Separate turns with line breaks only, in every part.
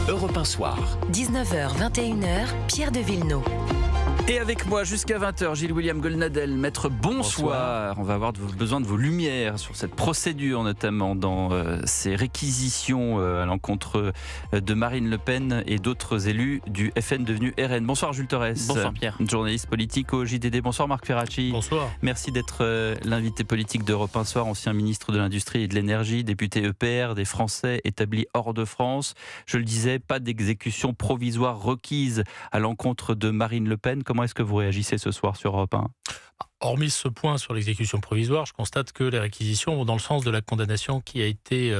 Europe 1 Soir.
19h, 21h, Pierre de Villeneuve.
Et avec moi jusqu'à 20h, Gilles-William Goldnadel. Maître, bonsoir. On va avoir besoin de vos lumières sur cette procédure, notamment dans ces réquisitions à l'encontre de Marine Le Pen et d'autres élus du FN devenu RN. Bonsoir Jules Torres.
Bonsoir Pierre.
Journaliste politique au JDD. Bonsoir Marc Ferracci.
Bonsoir.
Merci d'être l'invité politique d'Europe 1 Soir, ancien ministre de l'Industrie et de l'Énergie, député EPR des Français établis hors de France. Je le disais, pas d'exécution provisoire requise à l'encontre de Marine Le Pen. Comment est-ce que vous réagissez ce soir sur Europe 1 ?
Hormis ce point sur l'exécution provisoire, je constate que les réquisitions vont dans le sens de la condamnation qui a été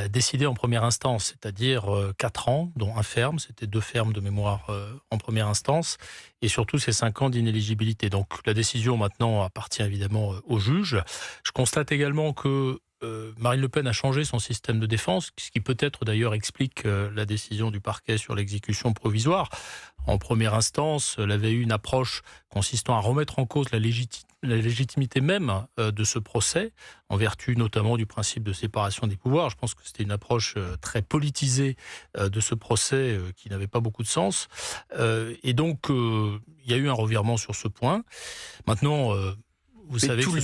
décidée en première instance, c'est-à-dire 4 ans, dont un ferme, c'était 2 fermes de mémoire en première instance, et surtout ces 5 ans d'inéligibilité. Donc la décision maintenant appartient évidemment au juge. Je constate également que Marine Le Pen a changé son système de défense, ce qui peut-être d'ailleurs explique la décision du parquet sur l'exécution provisoire. En première instance, elle avait eu une approche consistant à remettre en cause la légitimité même de ce procès, en vertu notamment du principe de séparation des pouvoirs. Je pense que c'était une approche très politisée de ce procès qui n'avait pas beaucoup de sens. Et donc, il y a eu un revirement sur ce point. Maintenant, vous savez
tout
que
le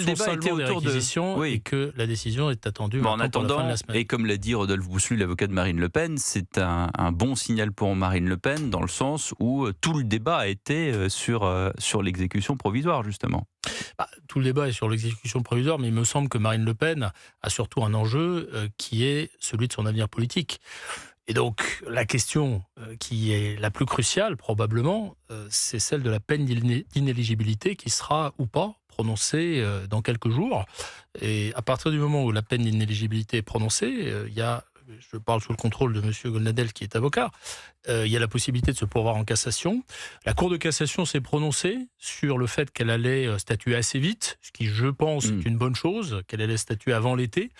débat était autour de
réquisitions et que la décision est attendue
en
pour la fin de la semaine.
Et comme l'a dit Rodolphe Bousselut, l'avocat de Marine Le Pen, c'est un bon signal pour Marine Le Pen dans le sens où tout le débat a été sur l'exécution provisoire, justement.
Tout le débat est sur l'exécution provisoire, mais il me semble que Marine Le Pen a surtout un enjeu qui est celui de son avenir politique. Et donc, la question qui est la plus cruciale, probablement, c'est celle de la peine d'inéligibilité qui sera ou pas prononcée dans quelques jours. Et à partir du moment où la peine d'inéligibilité est prononcée, il y a, je parle sous le contrôle de M. Goldnadel qui est avocat, il y a la possibilité de se pourvoir en cassation. La Cour de cassation s'est prononcée sur le fait qu'elle allait statuer assez vite, ce qui, je pense, est une bonne chose, qu'elle allait statuer avant l'été.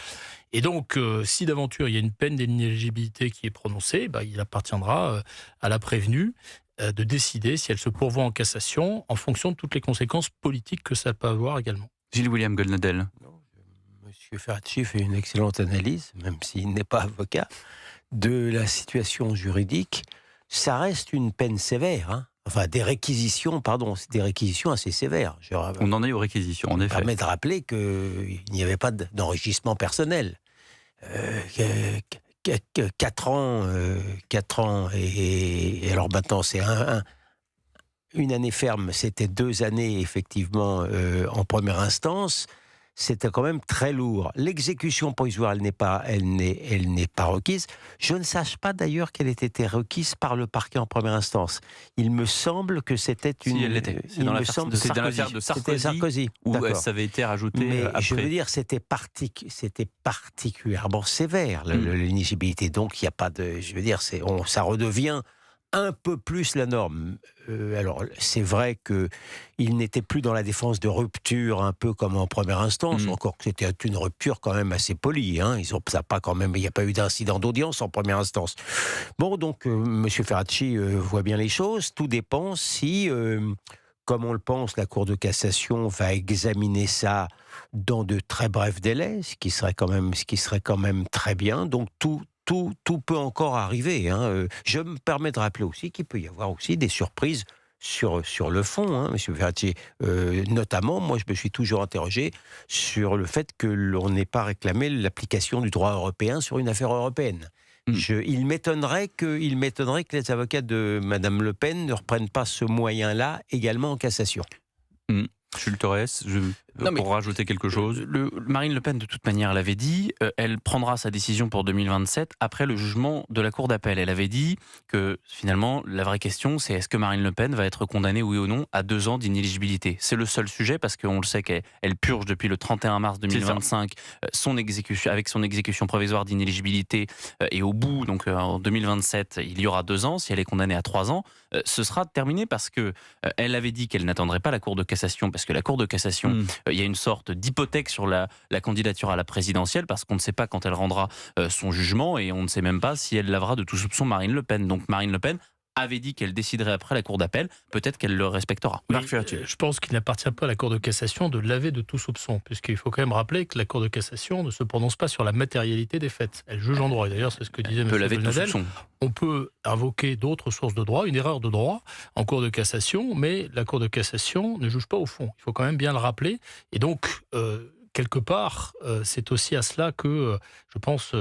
Et donc, si d'aventure il y a une peine d'inéligibilité qui est prononcée, il appartiendra à la prévenue de décider si elle se pourvoit en cassation en fonction de toutes les conséquences politiques que ça peut avoir également.
Gilles-William Goldnadel.
Monsieur Ferracci fait une excellente analyse, même s'il n'est pas avocat, de la situation juridique. Ça reste une peine sévère, hein. Enfin, des réquisitions assez sévères.
On en est aux réquisitions, en effet.
Ça permet de rappeler qu'il n'y avait pas d'enrichissement personnel. 4 ans, et alors maintenant c'est une année ferme, c'était 2 années effectivement en première instance. C'était quand même très lourd. L'exécution provisoire, elle n'est pas requise. Je ne sache pas d'ailleurs qu'elle ait été requise par le parquet en première instance. Il me semble que c'était une...
Si, elle l'était. C'est dans l'affaire de Sarkozy, où ça avait été rajouté.
Mais
après.
Je veux dire, c'était particulièrement sévère, l'éligibilité. Donc, il n'y a pas de... Je veux dire, ça redevient un peu plus la norme. Alors, c'est vrai qu'il n'était plus dans la défense de rupture, un peu comme en première instance, encore que c'était une rupture quand même assez polie. Hein. Il n'y a pas eu d'incident d'audience en première instance. Bon, donc, M. Ferracci voit bien les choses. Tout dépend si, comme on le pense, la Cour de cassation va examiner ça dans de très brefs délais, ce qui serait quand même très bien. Donc, tout peut encore arriver. Hein. Je me permets de rappeler aussi qu'il peut y avoir aussi des surprises sur le fond, hein, M. Ferracci. Notamment, moi, je me suis toujours interrogé sur le fait que l'on n'ait pas réclamé l'application du droit européen sur une affaire européenne. Il m'étonnerait que les avocats de Mme Le Pen ne reprennent pas ce moyen-là également en cassation.
Jules Torres, pour rajouter quelque chose.
Marine Le Pen, de toute manière, l'avait dit, elle prendra sa décision pour 2027 après le jugement de la Cour d'appel. Elle avait dit que finalement, la vraie question, c'est est-ce que Marine Le Pen va être condamnée, oui ou non, à 2 ans d'inéligibilité. C'est le seul sujet, parce qu'on le sait qu'elle purge depuis le 31 mars 2025 avec son exécution provisoire d'inéligibilité, et au bout, donc en 2027, il y aura 2 ans. Si elle est condamnée à 3 ans, ce sera terminé, parce que elle avait dit qu'elle n'attendrait pas la Cour de cassation, parce que la Cour de cassation, il y a une sorte d'hypothèque sur la candidature à la présidentielle, parce qu'on ne sait pas quand elle rendra son jugement, et on ne sait même pas si elle lavera de tout soupçon Marine Le Pen. Donc Marine Le Pen avait dit qu'elle déciderait après la Cour d'appel. Peut-être qu'elle le respectera.
Marc Ferracci.
Je pense qu'il n'appartient pas à la Cour de cassation de laver de tout soupçon, puisqu'il faut quand même rappeler que la Cour de cassation ne se prononce pas sur la matérialité des faits. Elle juge en droit. Et d'ailleurs, c'est ce que disait M.
On peut laver de tout
Golnadel.
soupçon.
On peut invoquer d'autres sources de droit, une erreur de droit en Cour de cassation, mais la Cour de cassation ne juge pas au fond. Il faut quand même bien le rappeler. Et donc, quelque part, c'est aussi à cela que, je pense,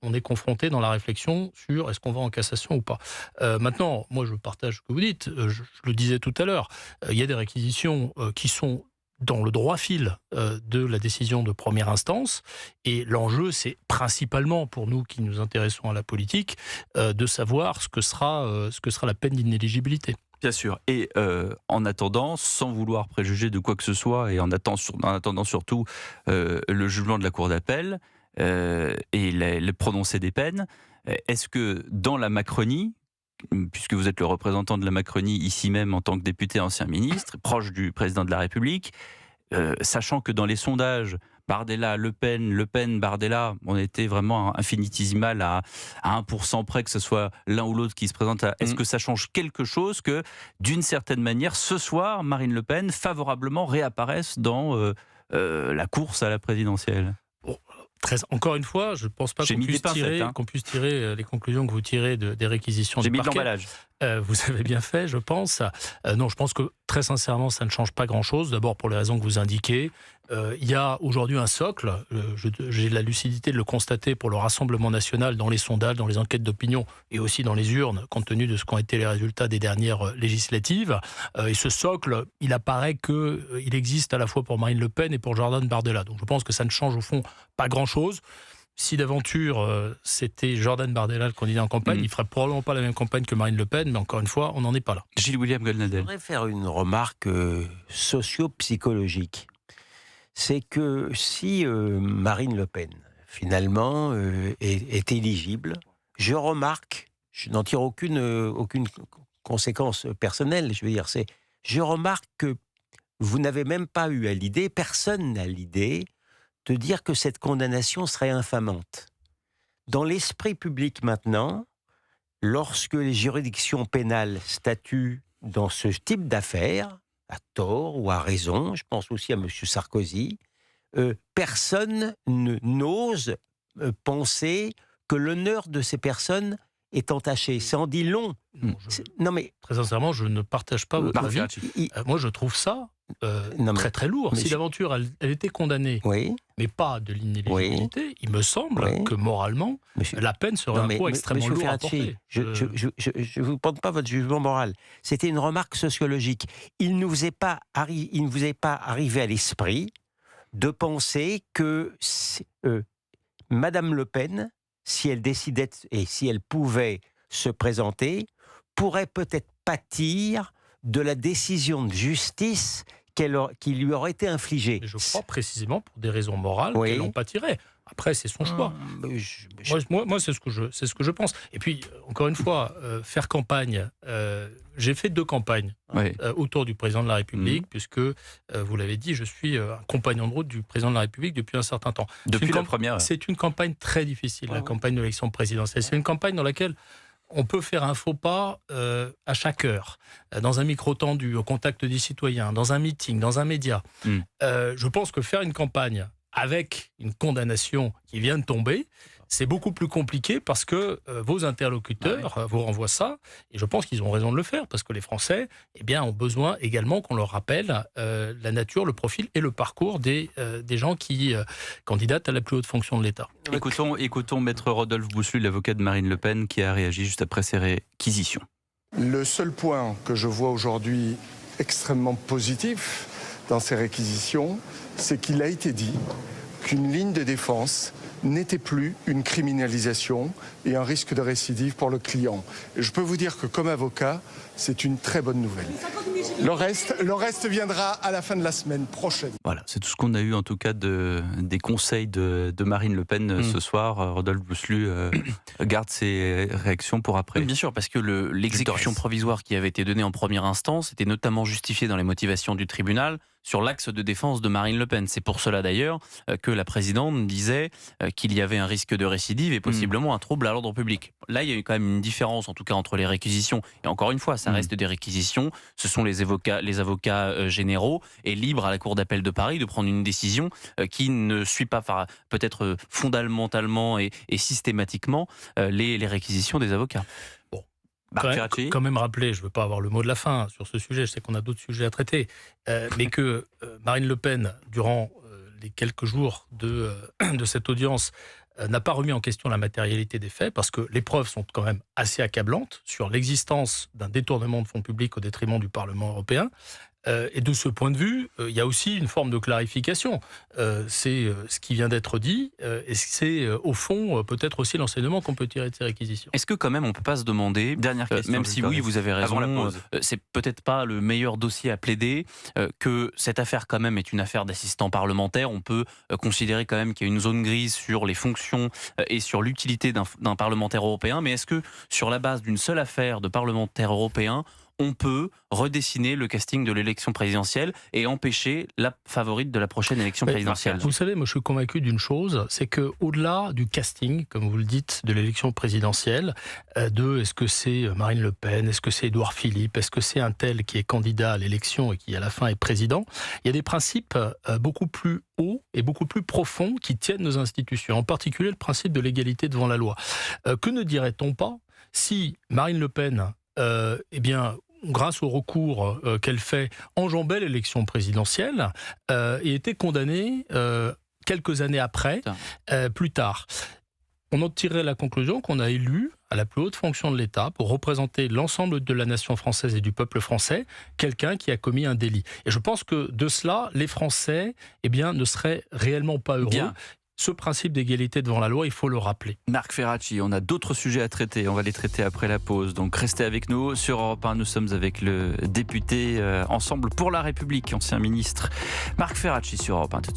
on est confronté dans la réflexion sur est-ce qu'on va en cassation ou pas. Maintenant, moi, je partage ce que vous dites. Je le disais tout à l'heure. Il y a des réquisitions qui sont dans le droit fil de la décision de première instance. Et l'enjeu, c'est principalement, pour nous qui nous intéressons à la politique, de savoir ce que sera la peine d'inéligibilité.
Bien sûr. Et en attendant, sans vouloir préjuger de quoi que ce soit, et en attendant surtout le jugement de la Cour d'appel et le prononcé des peines, est-ce que dans la Macronie, puisque vous êtes le représentant de la Macronie ici même en tant que député ancien ministre, proche du président de la République, sachant que dans les sondages, Bardella, Le Pen, Bardella, on était vraiment infinitésimal à 1% près que ce soit l'un ou l'autre qui se présente. Est-ce que ça change quelque chose que, d'une certaine manière, ce soir, Marine Le Pen, favorablement, réapparaisse dans la course à la présidentielle ?
Encore une fois, je ne pense pas qu'on puisse tirer les conclusions que vous tirez des réquisitions du parquet.
J'ai mis de l'emballage.
Vous avez bien fait, je pense. Non, je pense que très sincèrement, ça ne change pas grand-chose. D'abord pour les raisons que vous indiquez. Il y a aujourd'hui un socle. J'ai la lucidité de le constater pour le Rassemblement national dans les sondages, dans les enquêtes d'opinion et aussi dans les urnes, compte tenu de ce qu'ont été les résultats des dernières législatives. Et ce socle, il apparaît qu'il existe à la fois pour Marine Le Pen et pour Jordan Bardella. Donc je pense que ça ne change au fond pas grand-chose. Si d'aventure c'était Jordan Bardella le candidat en campagne, il ne ferait probablement pas la même campagne que Marine Le Pen, mais encore une fois, on n'en est pas là.
Gilles-William Goldnadel.
Je voudrais faire une remarque socio-psychologique. C'est que si Marine Le Pen, finalement, est éligible, je remarque, je n'en tire aucune conséquence personnelle, je remarque que vous n'avez même pas eu à l'idée, personne n'a l'idée, de dire que cette condamnation serait infamante. Dans l'esprit public maintenant, lorsque les juridictions pénales statuent dans ce type d'affaires, à tort ou à raison, je pense aussi à M. Sarkozy, personne n'ose penser que l'honneur de ces personnes est entaché. Ça en dit long.
Non, mais très sincèrement, je ne partage pas votre avis. Moi, je trouve ça très très lourd. Si d'aventure elle était condamnée, mais pas de l'inéligibilité, il me semble que moralement, la peine serait un poids extrêmement lourd à porter.
Je ne vous porte pas votre jugement moral. C'était une remarque sociologique. Il ne vous est pas arrivé à l'esprit de penser que Madame Le Pen, si elle décidait et si elle pouvait se présenter, pourrait peut-être pâtir de la décision de justice qui lui aurait été infligée.
Mais je crois précisément pour des raisons morales qu'elle en pâtirait. Après, c'est son choix. Moi, c'est ce que je pense. Et puis, encore une fois, faire campagne. J'ai fait 2 campagnes autour du président de la République, puisque, vous l'avez dit, je suis un compagnon de route du président de la République depuis un certain temps.
Depuis la première.
C'est une campagne très difficile, la campagne de l'élection présidentielle. C'est une campagne dans laquelle on peut faire un faux pas à chaque heure, dans un micro tendu, au contact des citoyens, dans un meeting, dans un média. Je pense que faire une campagne avec une condamnation qui vient de tomber, c'est beaucoup plus compliqué parce que vos interlocuteurs vous renvoient ça, et je pense qu'ils ont raison de le faire, parce que les Français ont besoin également qu'on leur rappelle la nature, le profil et le parcours des gens qui candidatent à la plus haute fonction de l'État.
Écoutons Maître Rodolphe Bousselut, l'avocat de Marine Le Pen, qui a réagi juste après ces réquisitions.
Le seul point que je vois aujourd'hui extrêmement positif dans ces réquisitions, c'est qu'il a été dit qu'une ligne de défense n'était plus une criminalisation et un risque de récidive pour le client. Et je peux vous dire que comme avocat, c'est une très bonne nouvelle. Le reste viendra à la fin de la semaine prochaine.
Voilà, c'est tout ce qu'on a eu en tout cas des conseils de Marine Le Pen ce soir. Rodolphe Bousselut garde ses réactions pour après.
Bien sûr, parce que l'exécution provisoire qui avait été donnée en première instance était notamment justifiée dans les motivations du tribunal sur l'axe de défense de Marine Le Pen. C'est pour cela d'ailleurs que la présidente disait qu'il y avait un risque de récidive et possiblement un trouble à l'ordre public. Là, il y a eu quand même une différence, en tout cas, entre les réquisitions. Et encore une fois, ça reste des réquisitions. Ce sont les avocats généraux et libres à la Cour d'appel de Paris de prendre une décision qui ne suit pas peut-être fondamentalement et systématiquement les réquisitions des avocats.
Quand même rappeler, je ne veux pas avoir le mot de la fin sur ce sujet, je sais qu'on a d'autres sujets à traiter, mais que Marine Le Pen, durant les quelques jours de cette audience, n'a pas remis en question la matérialité des faits, parce que les preuves sont quand même assez accablantes sur l'existence d'un détournement de fonds publics au détriment du Parlement européen. Et de ce point de vue, il y a aussi une forme de clarification. C'est ce qui vient d'être dit, et c'est au fond peut-être aussi l'enseignement qu'on peut tirer de ces réquisitions.
Est-ce que quand même on ne peut pas se demander,
dernière question,
même si oui vous avez raison, c'est peut-être pas le meilleur dossier à plaider, que cette affaire quand même est une affaire d'assistant parlementaire. On peut considérer quand même qu'il y a une zone grise sur les fonctions et sur l'utilité d'un parlementaire européen, mais est-ce que sur la base d'une seule affaire de parlementaire européen, on peut redessiner le casting de l'élection présidentielle et empêcher la favorite de la prochaine élection présidentielle?
Vous savez, moi je suis convaincu d'une chose, c'est qu'au-delà du casting, comme vous le dites, de l'élection présidentielle, est-ce que c'est Marine Le Pen, est-ce que c'est Édouard Philippe, est-ce que c'est un tel qui est candidat à l'élection et qui à la fin est président, il y a des principes beaucoup plus hauts et beaucoup plus profonds qui tiennent nos institutions, en particulier le principe de l'égalité devant la loi. Que ne dirait-on pas si Marine Le Pen, grâce au recours qu'elle fait, enjambait l'élection présidentielle et était condamnée quelques années après, plus tard. On en tirerait la conclusion qu'on a élu à la plus haute fonction de l'État pour représenter l'ensemble de la nation française et du peuple français, quelqu'un qui a commis un délit. Et je pense que de cela, les Français ne seraient réellement pas heureux. Bien. Ce principe d'égalité devant la loi, il faut le rappeler.
Marc Ferracci, on a d'autres sujets à traiter. On va les traiter après la pause. Donc restez avec nous. Sur Europe 1, nous sommes avec le député Ensemble pour la République, ancien ministre Marc Ferracci sur Europe 1 tout de suite.